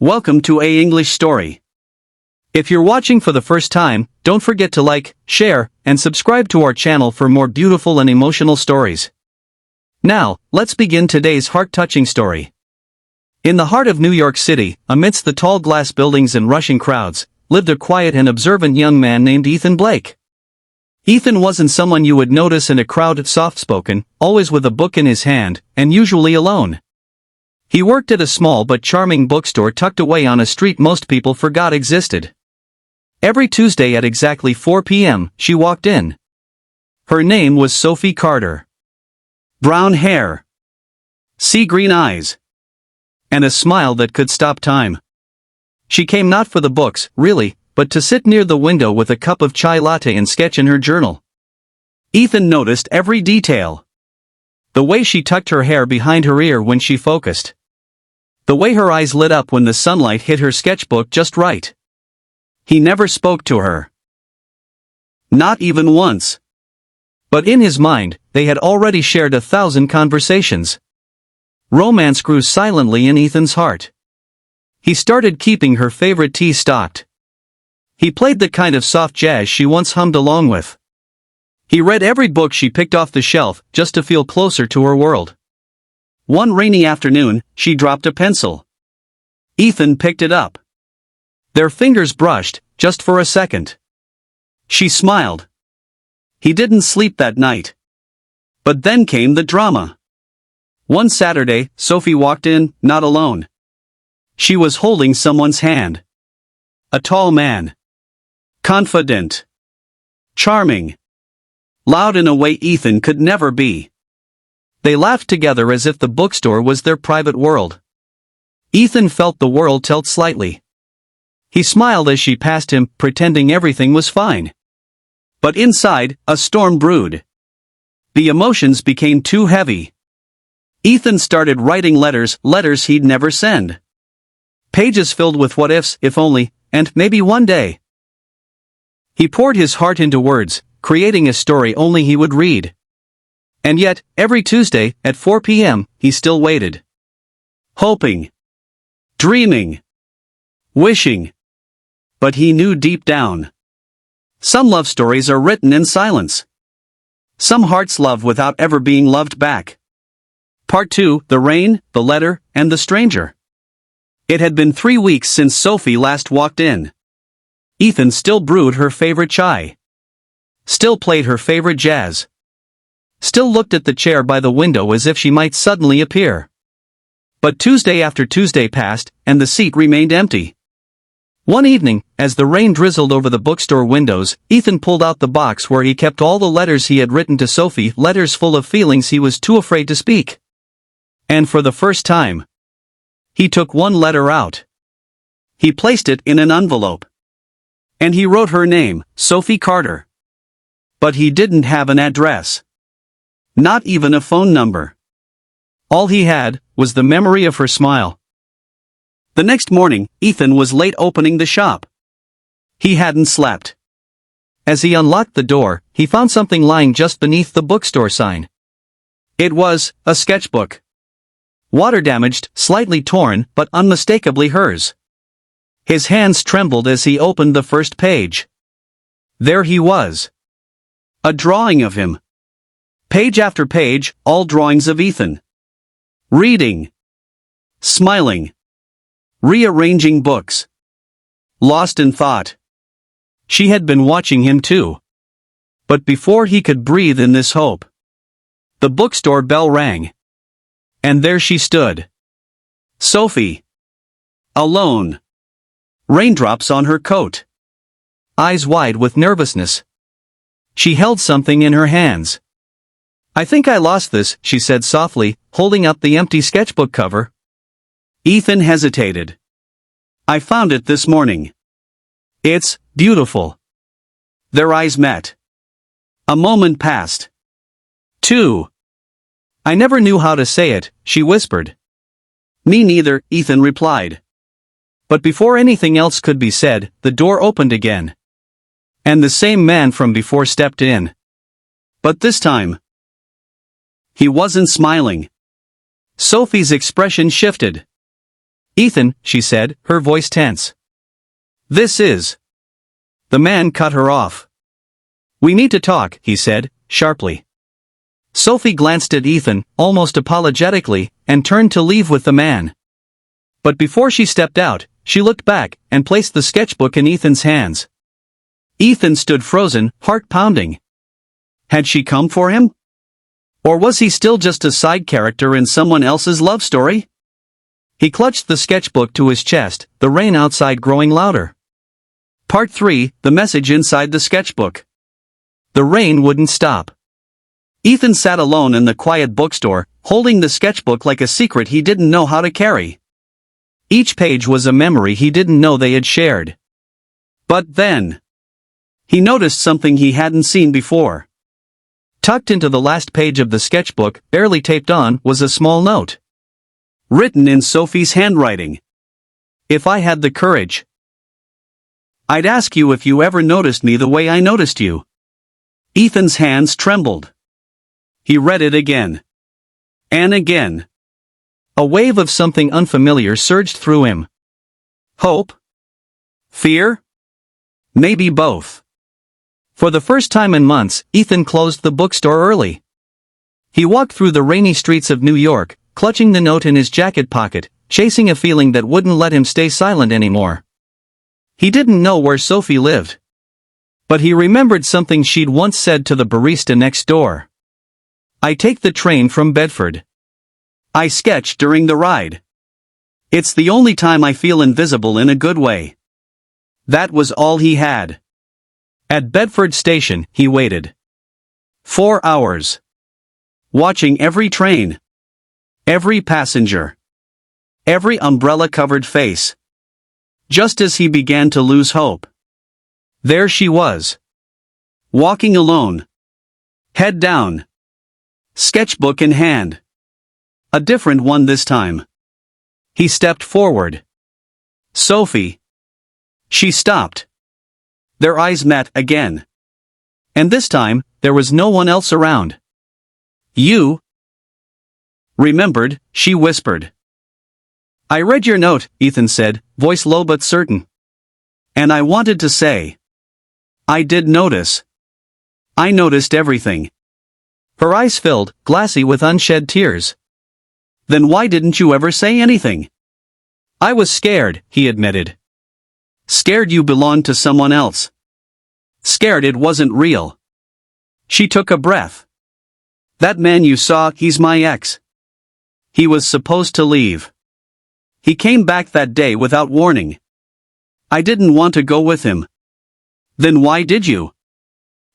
Welcome to A English Story. If you're watching for the first time, don't forget to like, share, and subscribe to our channel for more beautiful and emotional stories. Now, let's begin today's heart-touching story. In the heart of New York City, amidst the tall glass buildings and rushing crowds, lived a quiet and observant young man named Ethan Blake. Ethan wasn't someone you would notice in a crowd of soft-spoken, always with a book in his hand, and usually alone. He worked at a small but charming bookstore tucked away on a street most people forgot existed. Every Tuesday at exactly 4 p.m., she walked in. Her name was Sophie Carter. Brown hair, sea-green eyes, and a smile that could stop time. She came not for the books, really, but to sit near the window with a cup of chai latte and sketch in her journal. Ethan noticed every detail. The way she tucked her hair behind her ear when she focused. The way her eyes lit up when the sunlight hit her sketchbook just right. He never spoke to her. Not even once. But in his mind, they had already shared 1,000 conversations. Romance grew silently in Ethan's heart. He started keeping her favorite tea stocked. He played the kind of soft jazz she once hummed along with. He read every book she picked off the shelf just to feel closer to her world. One rainy afternoon, she dropped a pencil. Ethan picked it up. Their fingers brushed, just for a second. She smiled. He didn't sleep that night. But then came the drama. One Saturday, Sophie walked in, not alone. She was holding someone's hand. A tall man. Confident. Charming. Loud in a way Ethan could never be. They laughed together as if the bookstore was their private world. Ethan felt the world tilt slightly. He smiled as she passed him, pretending everything was fine. But inside, a storm brewed. The emotions became too heavy. Ethan started writing letters he'd never send. Pages filled with what ifs, if only, and maybe one day. He poured his heart into words, creating a story only he would read. And yet, every Tuesday, at 4 p.m., he still waited. Hoping. Dreaming. Wishing. But he knew deep down. Some love stories are written in silence. Some hearts love without ever being loved back. Part 2, The Rain, the Letter, and the Stranger. It had been 3 weeks since Sophie last walked in. Ethan still brewed her favorite chai. Still played her favorite jazz. Still looked at the chair by the window as if she might suddenly appear. But Tuesday after Tuesday passed, and the seat remained empty. One evening, as the rain drizzled over the bookstore windows, Ethan pulled out the box where he kept all the letters he had written to Sophie, letters full of feelings he was too afraid to speak. And for the first time, he took one letter out. He placed it in an envelope. And he wrote her name, Sophie Carter. But he didn't have an address. Not even a phone number. All he had was the memory of her smile. The next morning, Ethan was late opening the shop. He hadn't slept. As he unlocked the door, he found something lying just beneath the bookstore sign. It was a sketchbook. Water-damaged, slightly torn, but unmistakably hers. His hands trembled as he opened the first page. There he was. A drawing of him. Page after page, all drawings of Ethan. Reading. Smiling. Rearranging books. Lost in thought. She had been watching him too. But before he could breathe in this hope, the bookstore bell rang. And there she stood. Sophie. Alone. Raindrops on her coat. Eyes wide with nervousness. She held something in her hands. I think I lost this, she said softly, holding up the empty sketchbook cover. Ethan hesitated. I found it this morning. It's beautiful. Their eyes met. A moment passed. 2. I never knew how to say it, she whispered. Me neither, Ethan replied. But before anything else could be said, the door opened again. And the same man from before stepped in. But this time, he wasn't smiling. Sophie's expression shifted. "Ethan," she said, her voice tense. "This is..." The man cut her off. "We need to talk," he said, sharply. Sophie glanced at Ethan, almost apologetically, and turned to leave with the man. But before she stepped out, she looked back and placed the sketchbook in Ethan's hands. Ethan stood frozen, heart pounding. Had she come for him? Or was he still just a side character in someone else's love story? He clutched the sketchbook to his chest, the rain outside growing louder. Part 3, the message inside the sketchbook. The rain wouldn't stop. Ethan sat alone in the quiet bookstore, holding the sketchbook like a secret he didn't know how to carry. Each page was a memory he didn't know they had shared. But then, he noticed something he hadn't seen before. Tucked into the last page of the sketchbook, barely taped on, was a small note. Written in Sophie's handwriting. "If I had the courage, I'd ask you if you ever noticed me the way I noticed you." Ethan's hands trembled. He read it again. And again. A wave of something unfamiliar surged through him. Hope? Fear? Maybe both. For the first time in months, Ethan closed the bookstore early. He walked through the rainy streets of New York, clutching the note in his jacket pocket, chasing a feeling that wouldn't let him stay silent anymore. He didn't know where Sophie lived. But he remembered something she'd once said to the barista next door. "I take the train from Bedford. I sketch during the ride. It's the only time I feel invisible in a good way." That was all he had. At Bedford Station, he waited. 4 hours. Watching every train. Every passenger. Every umbrella-covered face. Just as he began to lose hope. There she was. Walking alone. Head down. Sketchbook in hand. A different one this time. He stepped forward. "Sophie." She stopped. Their eyes met again. And this time, there was no one else around. "You remembered," she whispered. "I read your note," Ethan said, voice low but certain. "And I wanted to say, I did notice. I noticed everything." Her eyes filled, glassy with unshed tears. "Then why didn't you ever say anything?" "I was scared," he admitted. "Scared you belonged to someone else. Scared it wasn't real." She took a breath. "That man you saw, he's my ex. He was supposed to leave. He came back that day without warning. I didn't want to go with him." "Then why did you?"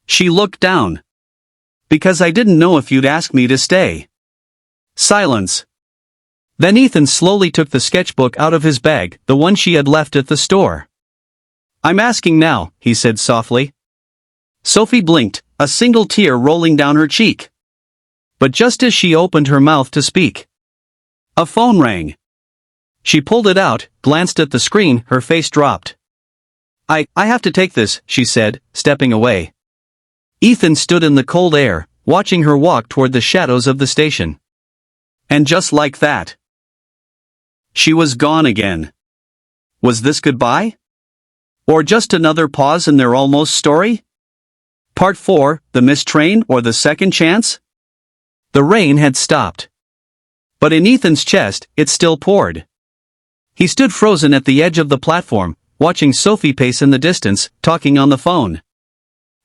She looked down. "Because I didn't know if you'd ask me to stay." Silence. Then Ethan slowly took the sketchbook out of his bag, the one she had left at the store. "I'm asking now," he said softly. Sophie blinked, a single tear rolling down her cheek. But just as she opened her mouth to speak, a phone rang. She pulled it out, glanced at the screen, her face dropped. I have to take this," she said, stepping away. Ethan stood in the cold air, watching her walk toward the shadows of the station. And just like that, she was gone again. Was this goodbye? Or just another pause in their almost story? Part 4, the missed train or the second chance? The rain had stopped. But in Ethan's chest, it still poured. He stood frozen at the edge of the platform, watching Sophie pace in the distance, talking on the phone.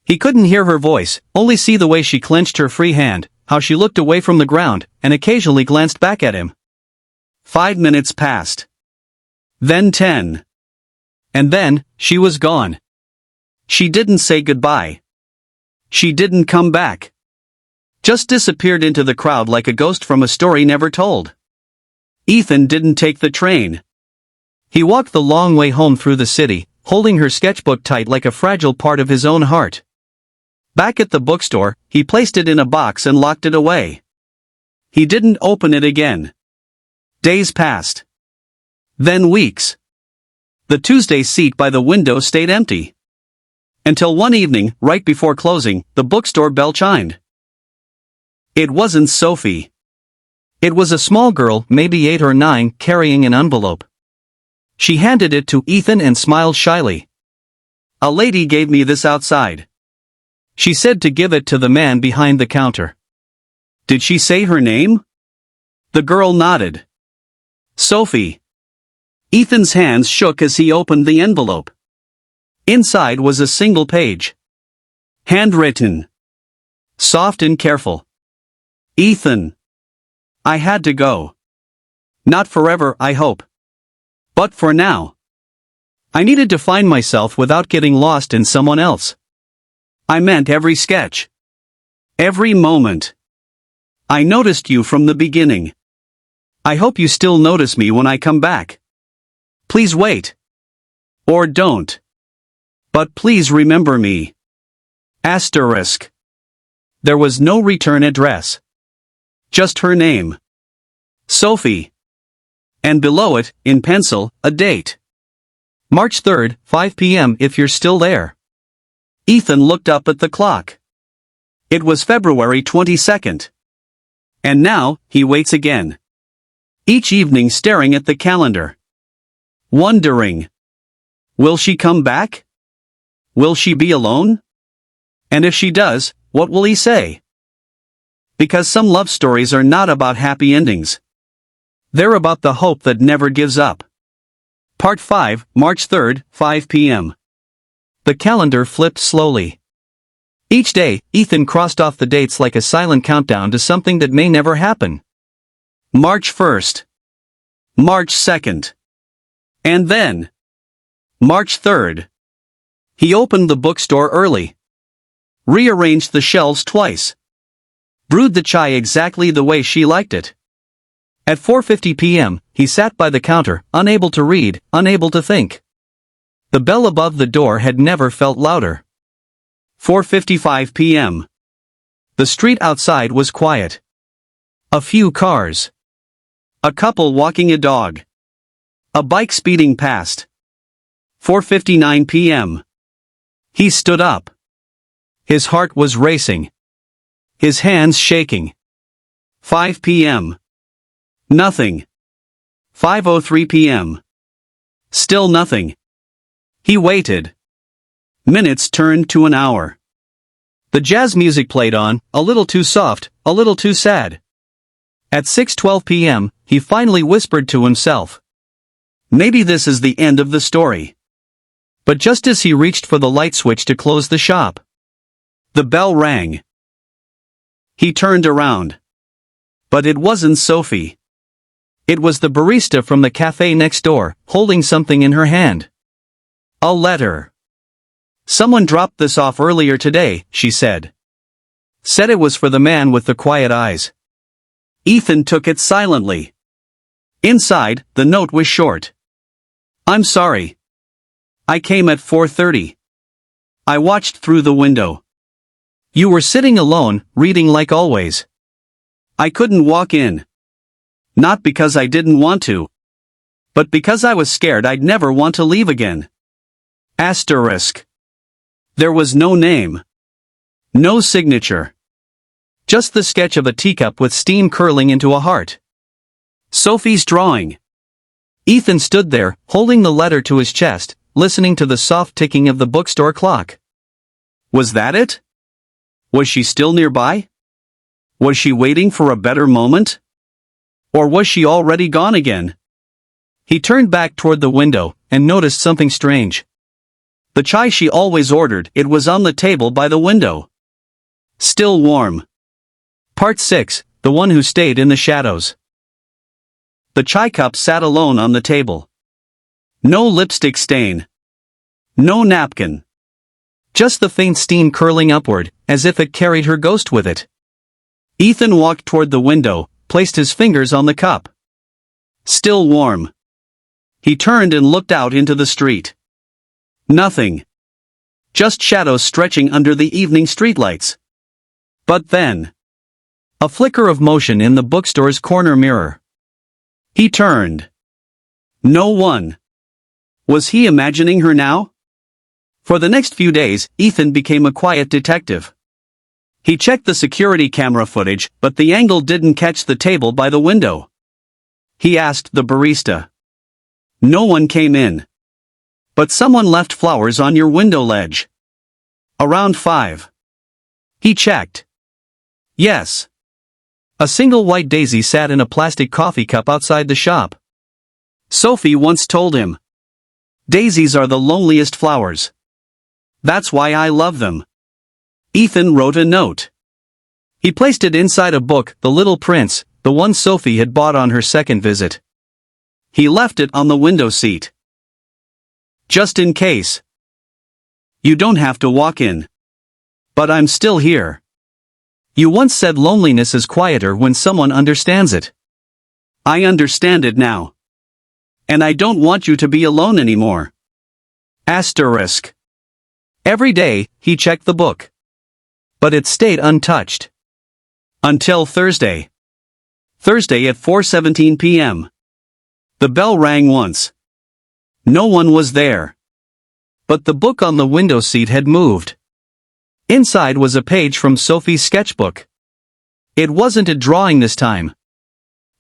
He couldn't hear her voice, only see the way she clenched her free hand, how she looked away from the ground, and occasionally glanced back at him. 5 minutes passed. Then 10. And then, she was gone. She didn't say goodbye. She didn't come back. Just disappeared into the crowd like a ghost from a story never told. Ethan didn't take the train. He walked the long way home through the city, holding her sketchbook tight like a fragile part of his own heart. Back at the bookstore, he placed it in a box and locked it away. He didn't open it again. Days passed. Then weeks. The Tuesday seat by the window stayed empty. Until one evening, right before closing, the bookstore bell chimed. It wasn't Sophie. It was a small girl, maybe 8 or 9, carrying an envelope. She handed it to Ethan and smiled shyly. A lady gave me this outside. She said to give it to the man behind the counter. Did she say her name? The girl nodded. Sophie. Ethan's hands shook as he opened the envelope. Inside was a single page. Handwritten. Soft and careful. Ethan. I had to go. Not forever, I hope. But for now. I needed to find myself without getting lost in someone else. I meant every sketch. Every moment. I noticed you from the beginning. I hope you still notice me when I come back. Please wait. Or don't. But please remember me. Asterisk. There was no return address. Just her name. Sophie. And below it, in pencil, a date. March 3rd, 5 p.m. if you're still there. Ethan looked up at the clock. It was February 22nd. And now, he waits again. Each evening staring at the calendar. Wondering. Will she come back? Will she be alone? And if she does, what will he say? Because some love stories are not about happy endings. They're about the hope that never gives up. Part 5, March 3rd, 5 p.m. The calendar flipped slowly. Each day, Ethan crossed off the dates like a silent countdown to something that may never happen. March 1st. March 2nd. And then. March 3rd. He opened the bookstore early. Rearranged the shelves twice. Brewed the chai exactly the way she liked it. At 4:50 p.m., he sat by the counter, unable to read, unable to think. The bell above the door had never felt louder. 4:55 p.m. The street outside was quiet. A few cars. A couple walking a dog. A bike speeding past. 4:59 p.m. He stood up. His heart was racing. His hands shaking. 5 p.m. Nothing. 5:03 p.m. Still nothing. He waited. Minutes turned to an hour. The jazz music played on, a little too soft, a little too sad. At 6:12 p.m., he finally whispered to himself. Maybe this is the end of the story. But just as he reached for the light switch to close the shop, the bell rang. He turned around. But it wasn't Sophie. It was the barista from the cafe next door, holding something in her hand. A letter. Someone dropped this off earlier today, she said. Said it was for the man with the quiet eyes. Ethan took it silently. Inside, the note was short. I'm sorry. I came at 4:30. I watched through the window. You were sitting alone, reading like always. I couldn't walk in. Not because I didn't want to. But because I was scared I'd never want to leave again. Asterisk. There was no name. No signature. Just the sketch of a teacup with steam curling into a heart. Sophie's drawing. Ethan stood there, holding the letter to his chest, listening to the soft ticking of the bookstore clock. Was that it? Was she still nearby? Was she waiting for a better moment? Or was she already gone again? He turned back toward the window, and noticed something strange. The chai she always ordered, it was on the table by the window. Still warm. Part 6, The One Who Stayed in the Shadows. The chai cup sat alone on the table. No lipstick stain. No napkin. Just the faint steam curling upward, as if it carried her ghost with it. Ethan walked toward the window, placed his fingers on the cup. Still warm. He turned and looked out into the street. Nothing. Just shadows stretching under the evening streetlights. But then. A flicker of motion in the bookstore's corner mirror. He turned. No one. Was he imagining her now? For the next few days, Ethan became a quiet detective. He checked the security camera footage, but the angle didn't catch the table by the window. He asked the barista. No one came in. But someone left flowers on your window ledge. Around 5. He checked. Yes. A single white daisy sat in a plastic coffee cup outside the shop. Sophie once told him, "Daisies are the loneliest flowers. That's why I love them." Ethan wrote a note. He placed it inside a book, The Little Prince, the one Sophie had bought on her second visit. He left it on the window seat. Just in case. You don't have to walk in. But I'm still here. You once said loneliness is quieter when someone understands it. I understand it now. And I don't want you to be alone anymore. Asterisk. Every day, he checked the book. But it stayed untouched. Until Thursday. Thursday at 4:17 p.m. The bell rang once. No one was there. But the book on the window seat had moved. Inside was a page from Sophie's sketchbook. It wasn't a drawing this time.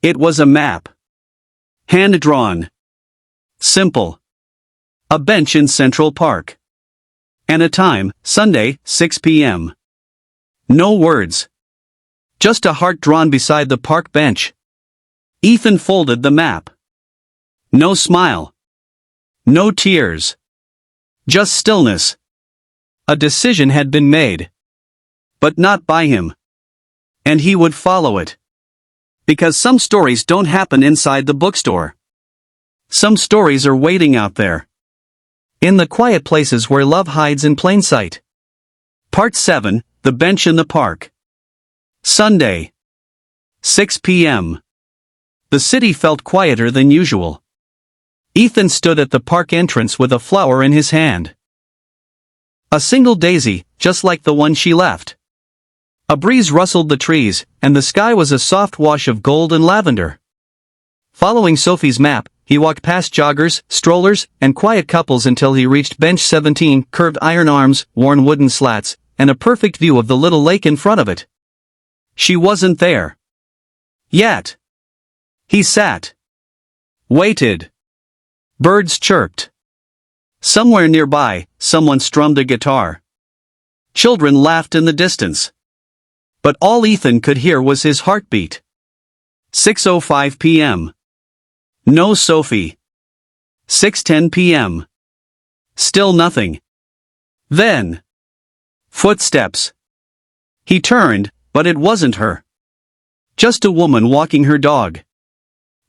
It was a map. Hand-drawn. Simple. A bench in Central Park. And a time, Sunday, 6 p.m. No words. Just a heart drawn beside the park bench. Ethan folded the map. No smile. No tears. Just stillness. A decision had been made. But not by him. And he would follow it. Because some stories don't happen inside the bookstore. Some stories are waiting out there. In the quiet places where love hides in plain sight. Part 7, The Bench in the Park. Sunday. 6 p.m. The city felt quieter than usual. Ethan stood at the park entrance with a flower in his hand. A single daisy, just like the one she left. A breeze rustled the trees, and the sky was a soft wash of gold and lavender. Following Sophie's map, he walked past joggers, strollers, and quiet couples until he reached bench 17, curved iron arms, worn wooden slats, and a perfect view of the little lake in front of it. She wasn't there. Yet. He sat. Waited. Birds chirped. Somewhere nearby, someone strummed a guitar. Children laughed in the distance. But all Ethan could hear was his heartbeat. 6:05 p.m. No Sophie. 6:10 p.m. Still nothing. Then. Footsteps. He turned, but it wasn't her. Just a woman walking her dog.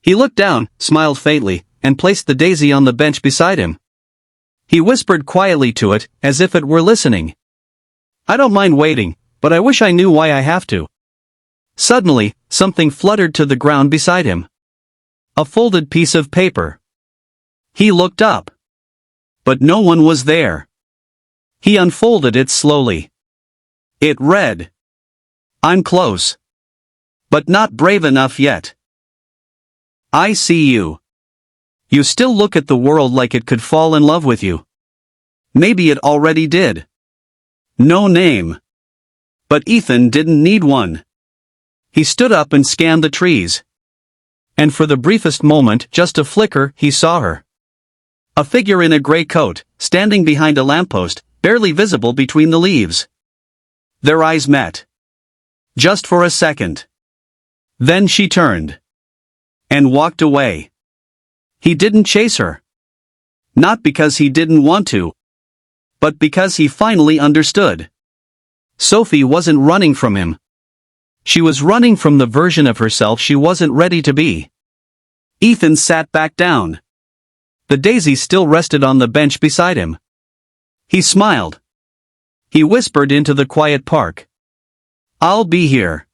He looked down, smiled faintly, and placed the daisy on the bench beside him. He whispered quietly to it, as if it were listening. "I don't mind waiting, but I wish I knew why I have to." Suddenly, something fluttered to the ground beside him. A folded piece of paper. He looked up. But no one was there. He unfolded it slowly. It read, "I'm close. But not brave enough yet. I see you. You still look at the world like it could fall in love with you. Maybe it already did. No name. But Ethan didn't need one. He stood up and scanned the trees. And for the briefest moment, just a flicker, he saw her. A figure in a gray coat, standing behind a lamppost, barely visible between the leaves. Their eyes met. Just for a second. Then she turned. And walked away. He didn't chase her. Not because he didn't want to. But because he finally understood. Sophie wasn't running from him. She was running from the version of herself she wasn't ready to be. Ethan sat back down. The daisy still rested on the bench beside him. He smiled. He whispered into the quiet park. "I'll be here.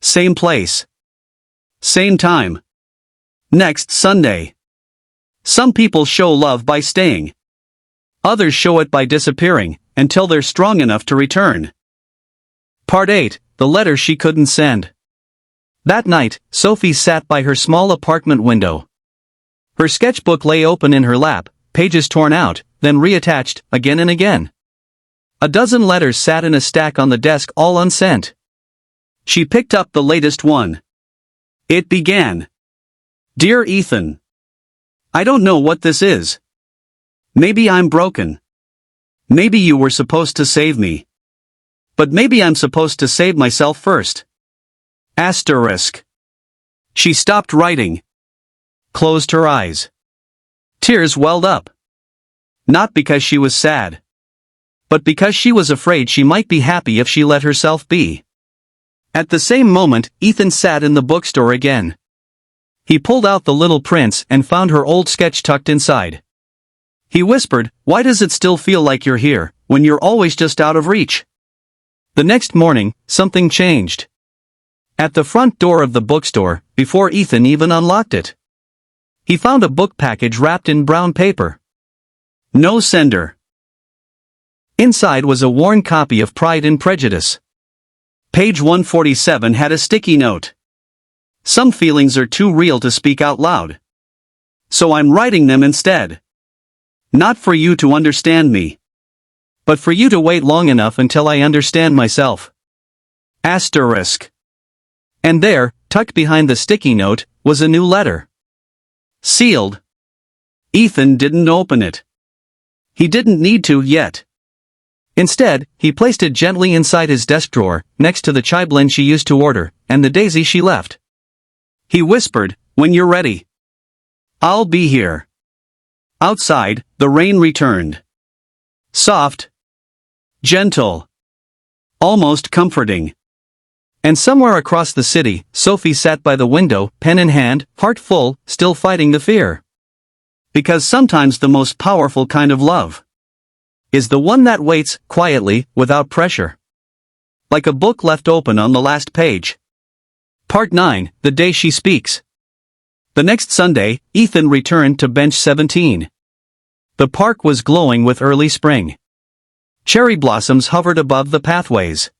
Same place. Same time. Next Sunday." Some people show love by staying. Others show it by disappearing, until they're strong enough to return. Part 8, The Letter She Couldn't Send. That night, Sophie sat by her small apartment window. Her sketchbook lay open in her lap, pages torn out, then reattached, again and again. A dozen letters sat in a stack on the desk, all unsent. She picked up the latest one. It began. "Dear Ethan. I don't know what this is. Maybe I'm broken. Maybe you were supposed to save me. But maybe I'm supposed to save myself first. Asterisk. She stopped writing. Closed her eyes. Tears welled up. Not because she was sad. But because she was afraid she might be happy if she let herself be. At the same moment, Ethan sat in the bookstore again. He pulled out The Little Prince and found her old sketch tucked inside. He whispered, "Why does it still feel like you're here, when you're always just out of reach?" The next morning, something changed. At the front door of the bookstore, before Ethan even unlocked it, he found a book package wrapped in brown paper. No sender. Inside was a worn copy of Pride and Prejudice. Page 147 had a sticky note. "Some feelings are too real to speak out loud. So I'm writing them instead. Not for you to understand me. But for you to wait long enough until I understand myself." Asterisk. And there, tucked behind the sticky note, was a new letter. Sealed. Ethan didn't open it. He didn't need to yet. Instead, he placed it gently inside his desk drawer, next to the chai blend she used to order, and the daisy she left. He whispered, "When you're ready. I'll be here." Outside, the rain returned. Soft. Gentle. Almost comforting. And somewhere across the city, Sophie sat by the window, pen in hand, heart full, still fighting the fear. Because sometimes the most powerful kind of love is the one that waits, quietly, without pressure. Like a book left open on the last page. Part 9, The Day She Speaks. The next Sunday, Ethan returned to bench 17. The park was glowing with early spring. Cherry blossoms hovered above the pathways.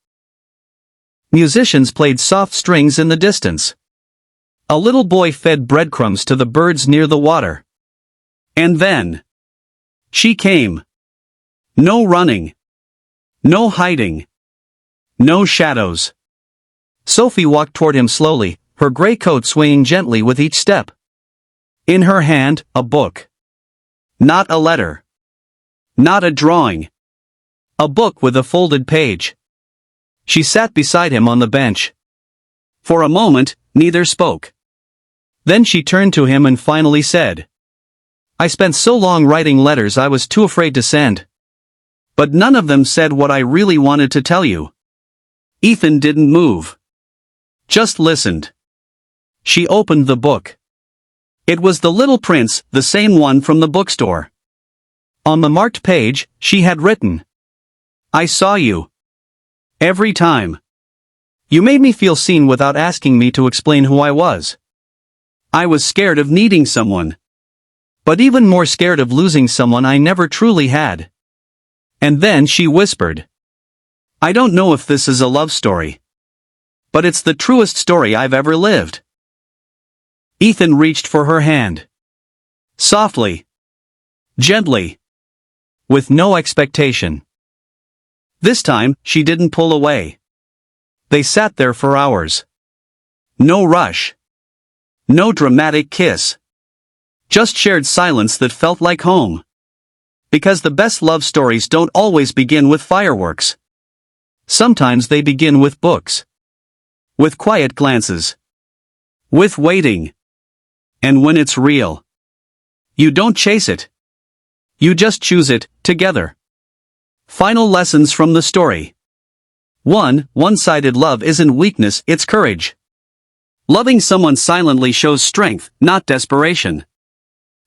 Musicians played soft strings in the distance. A little boy fed breadcrumbs to the birds near the water. And then she came. No running. No hiding. No shadows. Sophie walked toward him slowly, her gray coat swaying gently with each step. In her hand, a book. Not a letter. Not a drawing. A book with a folded page. She sat beside him on the bench. For a moment, neither spoke. Then she turned to him and finally said, "I spent so long writing letters I was too afraid to send. But none of them said what I really wanted to tell you." Ethan didn't move. Just listened. She opened the book. It was The Little Prince, the same one from the bookstore. On the marked page, she had written, "I saw you. Every time. You made me feel seen without asking me to explain who I was. I was scared of needing someone. But even more scared of losing someone I never truly had." And then she whispered, "I don't know if this is a love story. But it's the truest story I've ever lived." Ethan reached for her hand. Softly. Gently. With no expectation. This time, she didn't pull away. They sat there for hours. No rush. No dramatic kiss. Just shared silence that felt like home. Because the best love stories don't always begin with fireworks. Sometimes they begin with books. With quiet glances. With waiting. And when it's real, you don't chase it. You just choose it, together. Final lessons from the story. 1. One-sided love isn't weakness, it's courage. Loving someone silently shows strength, not desperation.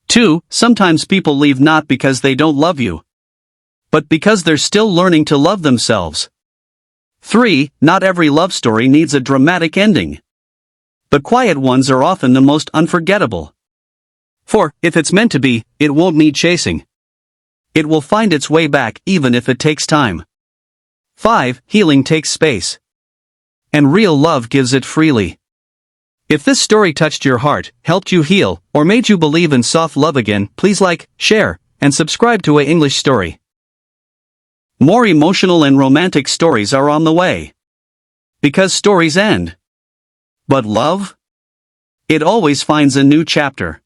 2. Sometimes people leave not because they don't love you, but because they're still learning to love themselves. 3. Not every love story needs a dramatic ending. The quiet ones are often the most unforgettable. 4. If it's meant to be, it won't need chasing. It will find its way back even if it takes time. 5. Healing takes space. And real love gives it freely. If this story touched your heart, helped you heal, or made you believe in soft love again, please like, share, and subscribe to A English Story. More emotional and romantic stories are on the way. Because stories end. But love? It always finds a new chapter.